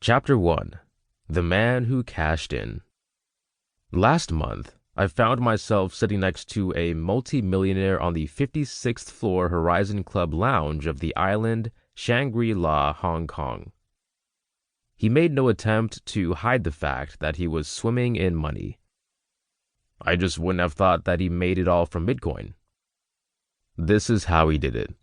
Chapter 1: The Man Who Cashed In. Last month, I found myself sitting next to a multi-millionaire on the 56th floor Horizon Club lounge of the island Shangri-La, Hong Kong. He made no attempt to hide the fact that he was swimming in money. I just wouldn't have thought that he made it all from Bitcoin. This is how he did it.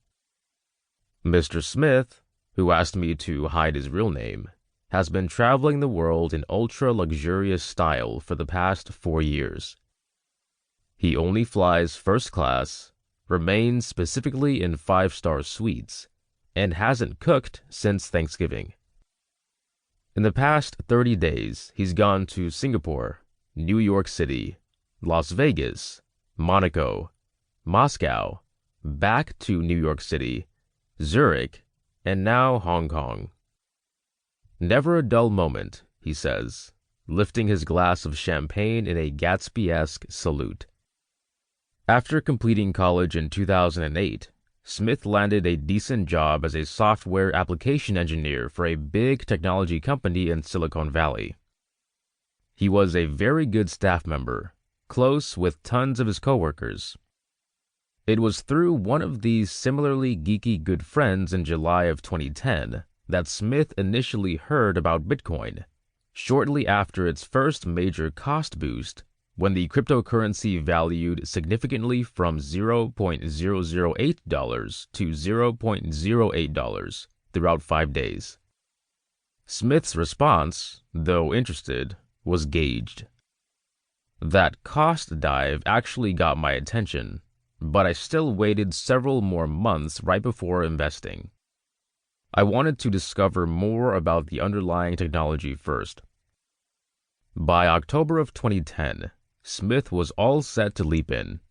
Mr. Smith, who asked me to hide his real name, has been traveling the world in ultra-luxurious style for the past 4 years. He only flies first class, remains specifically in 5-star suites, and hasn't cooked since Thanksgiving. In the past 30 days, he's gone to Singapore, New York City, Las Vegas, Monaco, Moscow, back to New York City, Zurich, and now Hong Kong. Never a dull moment, he says, lifting his glass of champagne in a Gatsby-esque salute. After completing college in 2008, Smith landed a decent job as a software application engineer for a big technology company in Silicon Valley. He was a very good staff member, close with tons of his coworkers. It was through one of these similarly geeky good friends in July of 2010 that Smith initially heard about Bitcoin, shortly after its first major cost boost, when the cryptocurrency valued significantly from $0.008 to $0.08 throughout 5 days. Smith's response, though interested, was gauged. That cost dive actually got my attention, but I still waited several more months right before investing. I wanted to discover more about the underlying technology first. By October of 2010, Smith was all set to leap in.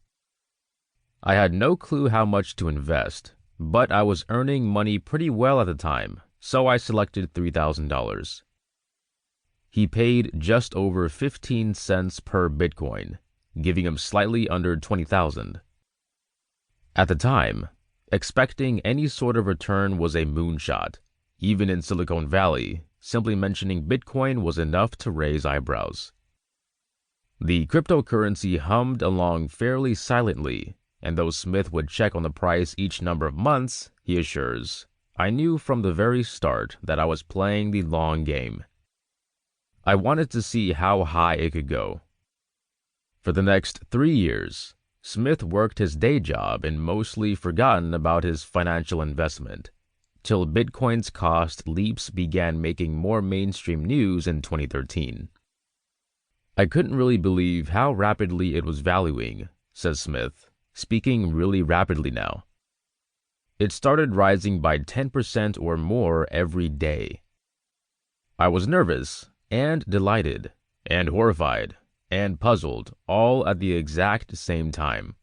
I had no clue how much to invest, but I was earning money pretty well at the time, so I selected $3,000. He paid just over 15 cents per Bitcoin, giving him slightly under 20,000. At the time, expecting any sort of return was a moonshot. Even in Silicon Valley, simply mentioning Bitcoin was enough to raise eyebrows. The cryptocurrency hummed along fairly silently, and though Smith would check on the price each number of months, he assures, I knew from the very start that I was playing the long game. I wanted to see how high it could go. For the next 3 years, Smith worked his day job and mostly forgotten about his financial investment, till Bitcoin's cost leaps began making more mainstream news in 2013. I couldn't really believe how rapidly it was valuing, says Smith, speaking really rapidly now. It started rising by 10% or more every day. I was nervous and delighted and horrified and puzzled all at the exact same time.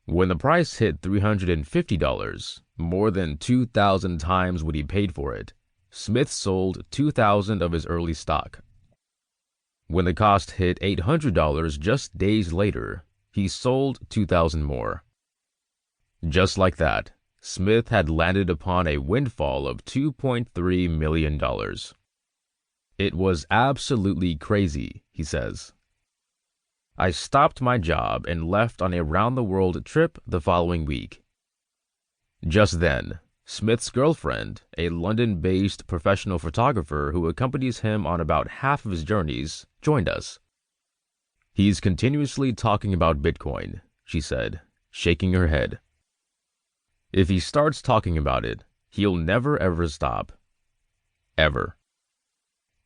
When the price hit $350, more than 2,000 times what he paid for it, Smith sold 2,000 of his early stock. When the cost hit $800 just days later, he sold 2,000 more. Just like that, Smith had landed upon a windfall of $2.3 million. It was absolutely crazy, he says. I stopped my job and left on a round-the-world trip the following week. Just then, Smith's girlfriend, a London-based professional photographer who accompanies him on about half of his journeys, joined us. He's continuously talking about Bitcoin, she said, shaking her head. If he starts talking about it, he'll never ever stop. Ever.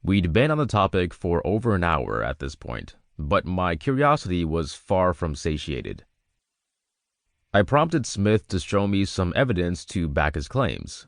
We'd been on the topic for over an hour at this point, but my curiosity was far from satiated. I prompted Smith to show me some evidence to back his claims.